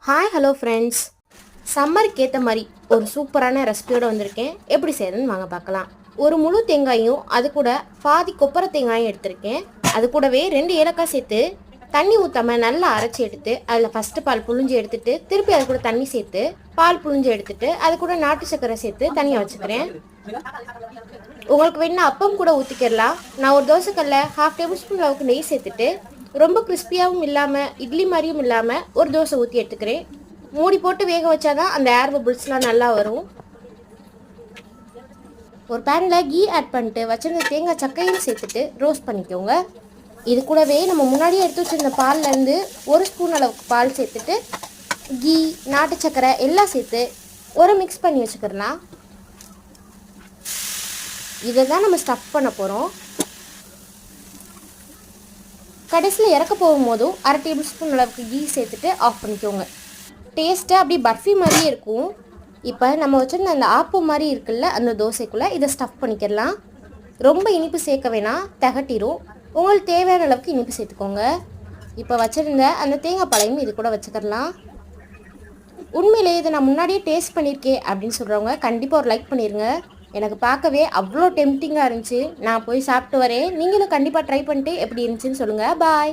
Hi hello friends, சம்மருக்கு ஏற்ற மாதிரி ஒரு சூப்பரான ரெசிபியோடு வந்திருக்கேன். எப்படி செய்யறதுன்னு வாங்க பார்க்கலாம். ஒரு முழு தேங்காயும் அது கூட பாதி கொப்பரை தேங்காயும் எடுத்திருக்கேன். அது கூடவே 2 ஏலக்காய் சேர்த்து தண்ணி ஊற்றாமல் நல்லா அரைச்சி எடுத்து அதில் ஃபஸ்ட்டு பால் புழிஞ்சு எடுத்துட்டு திருப்பி அது கூட தண்ணி சேர்த்து பால் புழிஞ்சு எடுத்துட்டு அது கூட நாட்டு சர்க்கரை சேர்த்து தனியாக வச்சுக்கிறேன். உங்களுக்கு வேணா அப்பம் கூட ஊற்றிக்கிடலாம். நான் ஒரு தோசைக்கல்ல 1/2 டேபிள் ஸ்பூன் அளவுக்கு நெய் சேர்த்துட்டு ரொம்ப கிறிஸ்பியாகவும் இல்லாமல் இட்லி மாதிரியும் இல்லாமல் ஒரு தோசை ஊற்றி எடுத்துக்கிறேன். மூடி போட்டு வேக வச்சாதான் அந்த ஏர் பபிள்ஸ்லாம் நல்லா வரும். ஒரு பேனில் கீ ஆட் பண்ணிட்டு வச்சிருந்த தேங்காய் சக்கையும் சேர்த்துட்டு ரோஸ்ட் பண்ணிக்கோங்க. இது கூடவே நம்ம முன்னாடியே எடுத்து வச்சுருந்த பால்லேருந்து 1 ஸ்பூன் அளவுக்கு பால் சேர்த்துட்டு கீ நாட்டு சக்கரை எல்லாம் சேர்த்து ஒரு மிக்ஸ் பண்ணி வச்சுக்கிறலாம். இதை தான் நம்ம ஸ்டஃப் பண்ண போகிறோம். கடைசியில் இறக்க போகும்போதும் 1/2 டேபிள் ஸ்பூன் அளவுக்கு கீ சேர்த்துட்டு ஆஃப் பண்ணிக்கோங்க. டேஸ்ட்டு அப்படி பர்ஃபி மாதிரியே இருக்கும். இப்போ நம்ம வச்சுருந்த அந்த ஆப்போ மாதிரி இருக்குல்ல, அந்த தோசைக்குள்ளே இதை ஸ்டஃப் பண்ணிக்கிடலாம். ரொம்ப இனிப்பு சேர்க்க வேணாம், திகட்டிரும். உங்களுக்கு தேவையான அளவுக்கு இனிப்பு சேர்த்துக்கோங்க. இப்போ வச்சுருந்த அந்த தேங்காய் பாலையும் இது கூட வச்சுக்கிடலாம். உண்மையிலே இதை நான் முன்னாடியே டேஸ்ட் பண்ணியிருக்கேன் அப்படின்னு சொல்கிறவங்க கண்டிப்பாக ஒரு லைக் பண்ணிடுங்க. எனக்கு பார்க்கவே அவ்வளோ டெம்டிங்காக இருந்துச்சு. நான் போய் சாப்பிட்டு வரேன். நீங்களும் கண்டிப்பாக ட்ரை பண்ணிட்டு எப்படி இருந்துச்சுன்னு சொல்லுங்கள். பாய்.